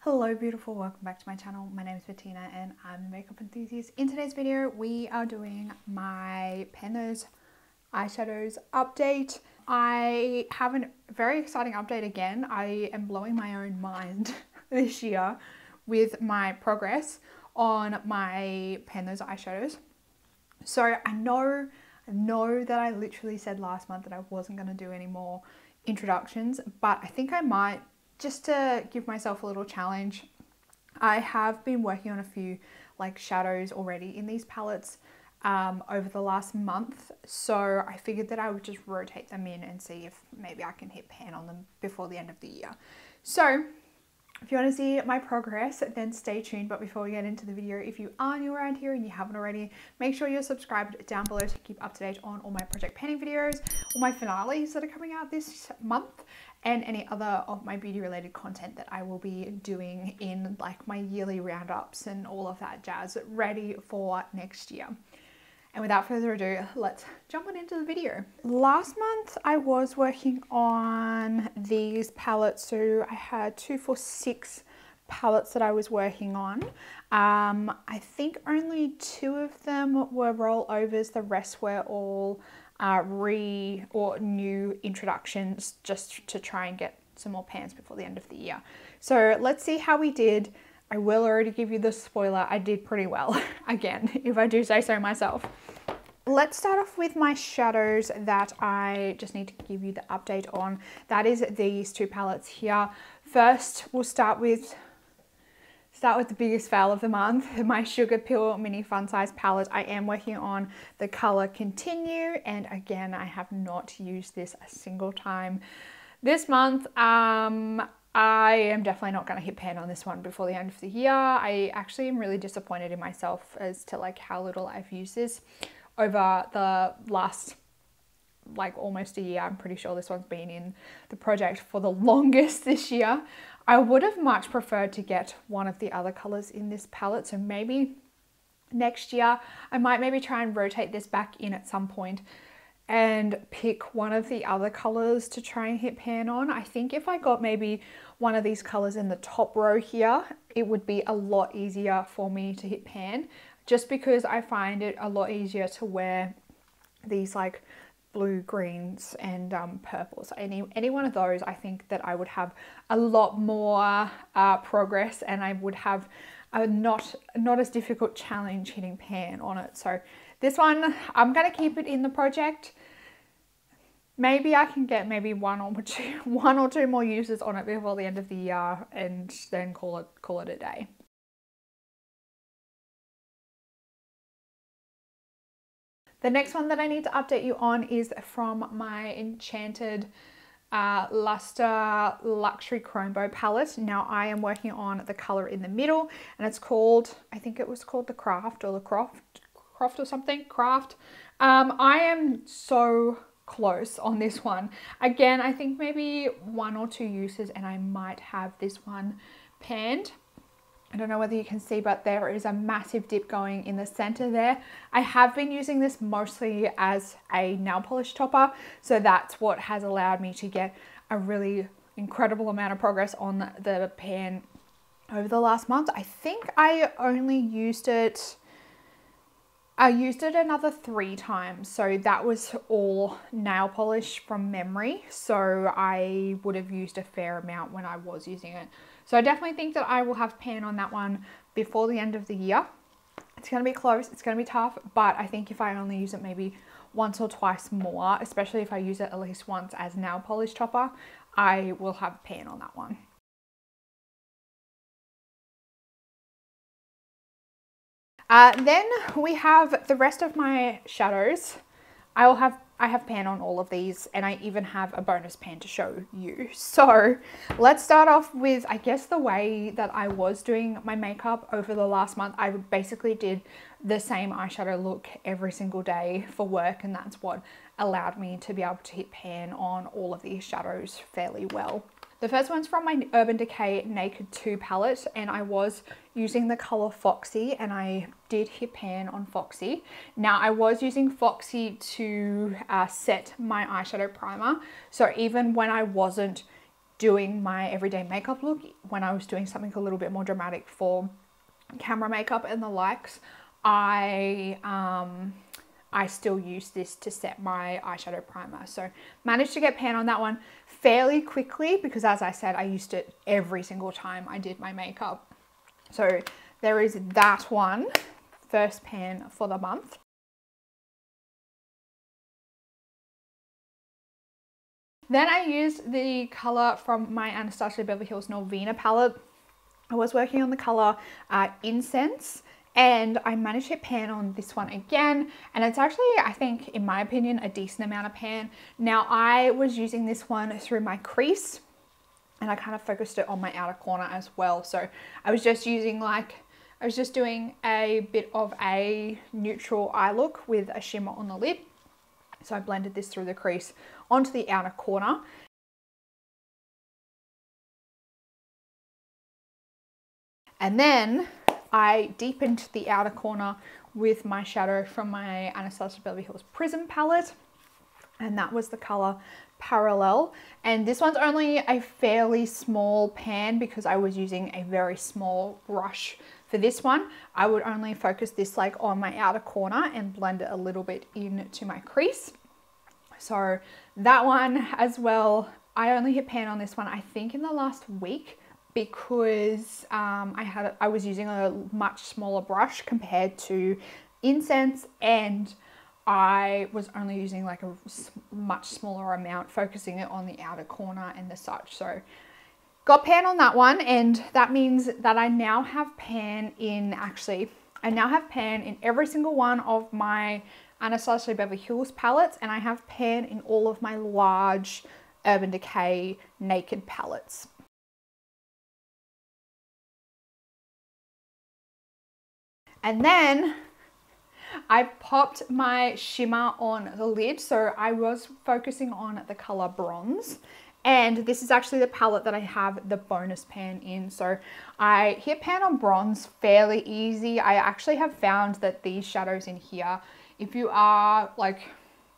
Hello beautiful, welcome back to my channel. My name is Bettina and I'm the makeup enthusiast. In today's video we are doing my Those eyeshadows update. I have a very exciting update again. I am blowing my own mind this year with my progress on my Those eyeshadows. So I know that I literally said last month that I wasn't going to do any more introductions, but I think I might, just to give myself a little challenge. I have been working on a few like shadows already in these palettes over the last month, so I figured that I would just rotate them in and see if maybe I can hit pan on them before the end of the year. So if you want to see my progress, then stay tuned. But before we get into the video, if you are new around here and you haven't already, make sure you're subscribed down below to keep up to date on all my project panning videos, all my finales that are coming out this month, and any other of my beauty related content that I will be doing in like my yearly roundups and all of that jazz, ready for next year. And without further ado, let's jump on into the video. Last month I was working on these palettes, so I had 2, 4, 6 palettes that I was working on. I think only 2 of them were rollovers, the rest were all new introductions, just to try and get some more pans before the end of the year. So let's see how we did. I will already give you the spoiler, I did pretty well, again, if I do say so myself. Let's start off with my shadows that I just need to give you the update on. That is these 2 palettes here. First, we'll start with the biggest fail of the month, my Sugar Pill Mini Fun Size palette. I am working on the color Continue, and again, I have not used this a single time this month. I am definitely not going to hit pan on this one before the end of the year. I actually am really disappointed in myself as to like how little I've used this over the last like almost a year. I'm pretty sure this one's been in the project for the longest this year. I would have much preferred to get one of the other colors in this palette, so maybe next year I might maybe try and rotate this back in at some point and pick one of the other colors to try and hit pan on. I think if I got maybe one of these colors in the top row here, it would be a lot easier for me to hit pan, just because I find it a lot easier to wear these like blue, greens and purples. Any one of those, I think that I would have a lot more progress, and I would have a not as difficult challenge hitting pan on it. So this one, I'm going to keep it in the project. Maybe I can get maybe one or two more uses on it before the end of the year, and then call it a day. The next one that I need to update you on is from my Enchanted Luster Luxury Chrome Bow palette. Now I am working on the color in the middle, and it's called, I think it was called the Craft or the Croft or something, Craft. I am so close on this one. Again, I think maybe 1 or 2 uses and I might have this one panned. I don't know whether you can see, but there is a massive dip going in the center there. I have been using this mostly as a nail polish topper, so that's what has allowed me to get a really incredible amount of progress on the pan over the last month. I think I only used it, another 3 times, so that was all nail polish from memory, so I would have used a fair amount when I was using it. So I definitely think that I will have pan on that one before the end of the year. It's going to be close, it's going to be tough, but I think if I only use it maybe once or twice more, especially if I use it at least once as nail polish topper, I will have pan on that one. Then we have the rest of my shadows. I have pan on all of these, and I even have a bonus pan to show you. So let's start off with, I guess, the way that I was doing my makeup over the last month. I basically did the same eyeshadow look every single day for work, and that's what allowed me to be able to hit pan on all of these shadows fairly well. The first one's from my Urban Decay Naked 2 palette, and I was using the color Foxy, and I did hit pan on Foxy. Now I was using Foxy to set my eyeshadow primer, so even when I wasn't doing my everyday makeup look, when I was doing something a little bit more dramatic for camera makeup and the likes, I still use this to set my eyeshadow primer. So managed to get pan on that one fairly quickly because, as I said, I used it every single time I did my makeup. So there is that one, first pan for the month. Then I used the color from my Anastasia Beverly Hills Norvina palette. I was working on the color Incense, and I managed to hit pan on this one again. And it's actually, I think, in my opinion, a decent amount of pan. Now, I was using this one through my crease, and I kind of focused it on my outer corner as well. So I was just using doing a bit of a neutral eye look with a shimmer on the lid. So I blended this through the crease onto the outer corner. And then I deepened the outer corner with my shadow from my Anastasia Beverly Hills Prism palette. And that was the color Parallel. And this one's only a fairly small pan because I was using a very small brush for this one. I would only focus this like on my outer corner and blend it a little bit into my crease. So that one as well, I only hit pan on this one, I think, in the last week because I was using a much smaller brush compared to Incense, and I was only using like a much smaller amount, focusing it on the outer corner and the such. So got pan on that one, and that means that I now have pan in, I now have pan in every single one of my Anastasia Beverly Hills palettes, and I have pan in all of my large Urban Decay Naked palettes. And then I popped my shimmer on the lid. So I was focusing on the color Bronze. And this is actually the palette that I have the bonus pan in. So I hit pan on Bronze fairly easy. I actually have found that these shadows in here, if you are like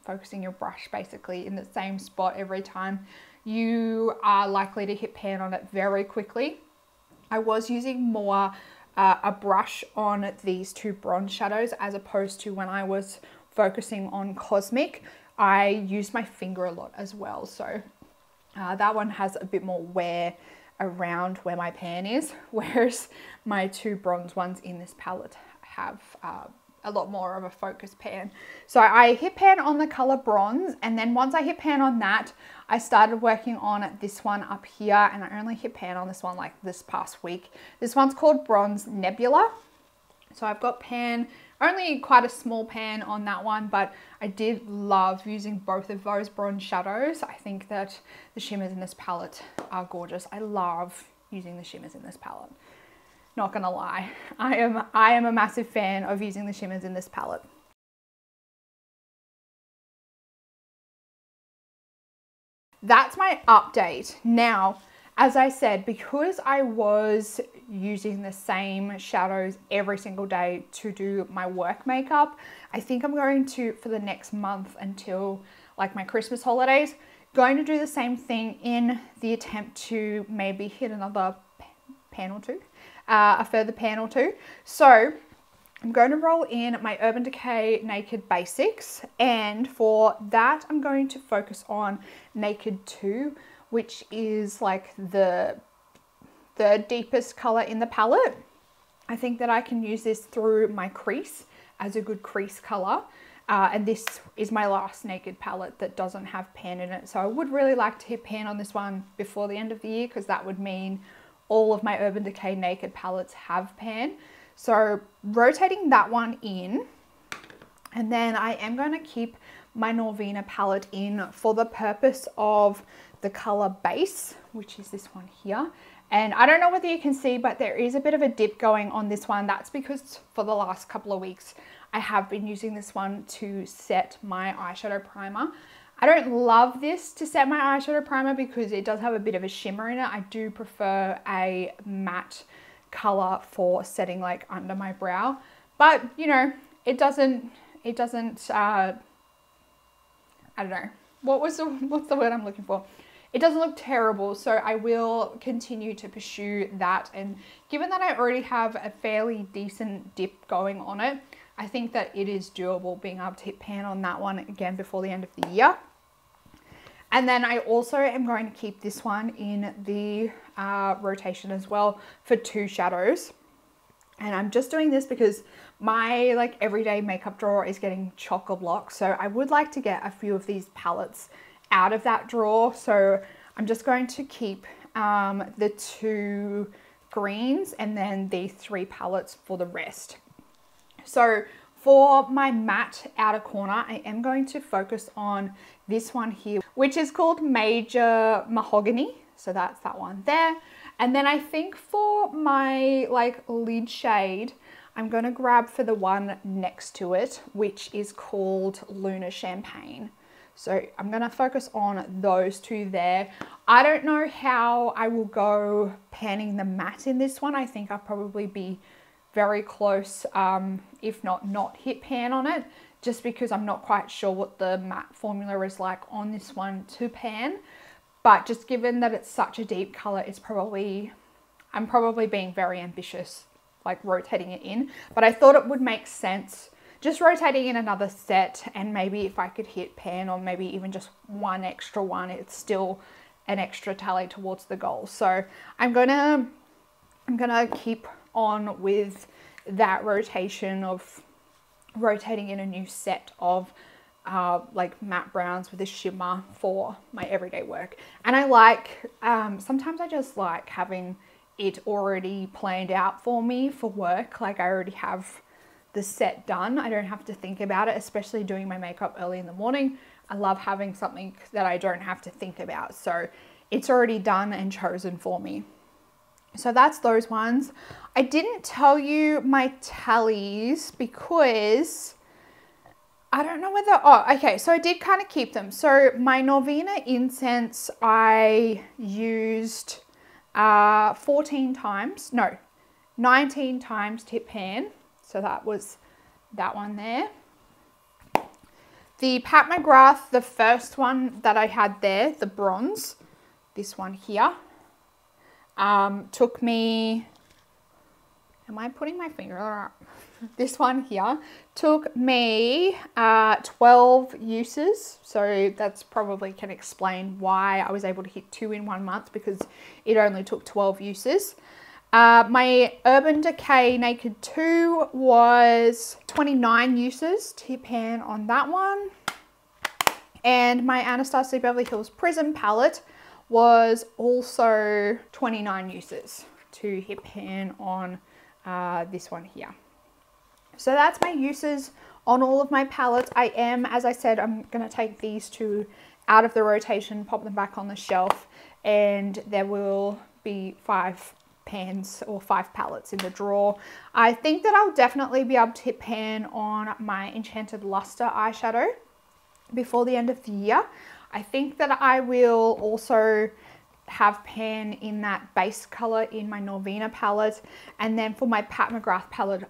focusing your brush basically in the same spot every time, you are likely to hit pan on it very quickly. I was using more a brush on these two bronze shadows as opposed to when I was focusing on Cosmic. I used my finger a lot as well. So that one has a bit more wear around where my pan is, whereas my two bronze ones in this palette have a lot more of a focus pan. So I hit pan on the color Bronze, and then once I hit pan on that, I started working on this one up here, and I only hit pan on this one like this past week. This one's called Bronze Nebula. So I've got pan, only quite a small pan on that one, but I did love using both of those bronze shadows. I think that the shimmers in this palette are gorgeous. I love using the shimmers in this palette. Not gonna lie, I am a massive fan of using the shimmers in this palette. That's my update. Now, as I said, because I was using the same shadows every single day to do my work makeup, I think I'm going to, for the next month until like my Christmas holidays, going to do the same thing in the attempt to maybe hit another pan or two, a further pan or two. So I'm going to roll in my Urban Decay Naked Basics, and for that I'm going to focus on Naked 2, which is like the deepest color in the palette. I think that I can use this through my crease as a good crease color. And this is my last Naked palette that doesn't have pan in it. So I would really like to hit pan on this one before the end of the year, because that would mean all of my Urban Decay Naked palettes have pan. So rotating that one in, and then I am going to keep my Norvina palette in for the purpose of the color Base, which is this one here. And I don't know whether you can see, but there is a bit of a dip going on this one. That's because for the last couple of weeks, I have been using this one to set my eyeshadow primer. I don't love this to set my eyeshadow primer because it does have a bit of a shimmer in it. I do prefer a matte color for setting like under my brow, but you know, it doesn't I don't know, what's the word I'm looking for? it doesn't look terrible. So I will continue to pursue that. And given that I already have a fairly decent dip going on it, I think that it is doable being able to hit pan on that one again before the end of the year. And then I also am going to keep this one in the rotation as well for 2 shadows. And I'm just doing this because my like everyday makeup drawer is getting chock-a-block. So I would like to get a few of these palettes out of that drawer. So I'm just going to keep the 2 greens and then the 3 palettes for the rest. So for my matte outer corner, I am going to focus on this one here, which is called Major Mahogany. So that's that one there. And then I think for my like lid shade, I'm going to grab for the one next to it, which is called Lunar Champagne. So I'm going to focus on those 2 there. I don't know how I will go panning the matte in this one. I think I'll probably be very close, if not hit pan on it, just because I'm not quite sure what the matte formula is like on this one to pan. But just given that it's such a deep color, I'm probably being very ambitious, like rotating it in. But I thought it would make sense just rotating in another set, and maybe if I could hit pan or maybe even just one extra one, it's still an extra tally towards the goal. So I'm gonna keep on with that rotation of rotating in a new set of like matte browns with a shimmer for my everyday work. And I like, sometimes I just like having it already planned out for me for work. Like I already have the set done. I don't have to think about it, especially doing my makeup early in the morning. I love having something that I don't have to think about. So it's already done and chosen for me. So that's those ones. I didn't tell you my tallies because I don't know whether, oh, okay. So I did kind of keep them. So my Norvina incense, I used 19 times to hit pan. So that was that one there. The Pat McGrath, the first one that I had there, the bronze, this one here, took me, am I putting my finger on it? This one here took me 12 uses. So that's probably can explain why I was able to hit 2 in 1 month, because it only took 12 uses. My Urban Decay Naked 2 was 29 uses to hit pan on that one. And my Anastasia Beverly Hills Prism palette was also 29 uses to hit pan on this one here. So that's my uses on all of my palettes. I am, as I said, I'm going to take these 2 out of the rotation, pop them back on the shelf, and there will be 5 pans or 5 palettes in the drawer. I think that I'll definitely be able to hit pan on my Enchanted Luster eyeshadow before the end of the year. I think that I will also have pan in that base color in my Norvina palette. And then for my Pat McGrath palette,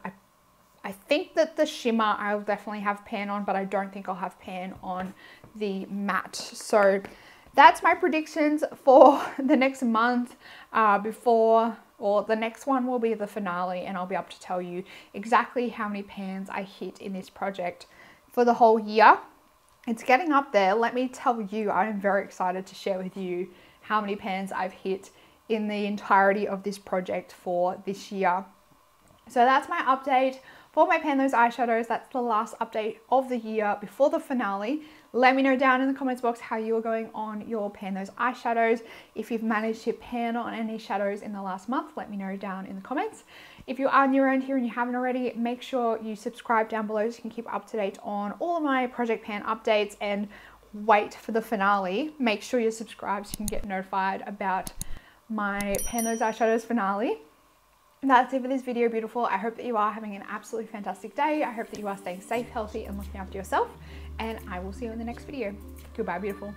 I think that the shimmer I'll definitely have pan on, but I don't think I'll have pan on the matte. So that's my predictions for the next month or the next one will be the finale, and I'll be able to tell you exactly how many pans I hit in this project for the whole year. It's getting up there. Let me tell you, I am very excited to share with you how many pans I've hit in the entirety of this project for this year. So that's my update for my Pan Those eyeshadows. That's the last update of the year before the finale. Let me know down in the comments box how you are going on your Pan Those eyeshadows. If you've managed to pan on any shadows in the last month, let me know down in the comments. If you are new around here and you haven't already, make sure you subscribe down below so you can keep up to date on all of my Project Pan updates, and wait for the finale. Make sure you're subscribed so you can get notified about my Pan Those eyeshadows finale. That's it for this video, beautiful. I hope that you are having an absolutely fantastic day. I hope that you are staying safe, healthy, and looking after yourself. And I will see you in the next video. Goodbye, beautiful.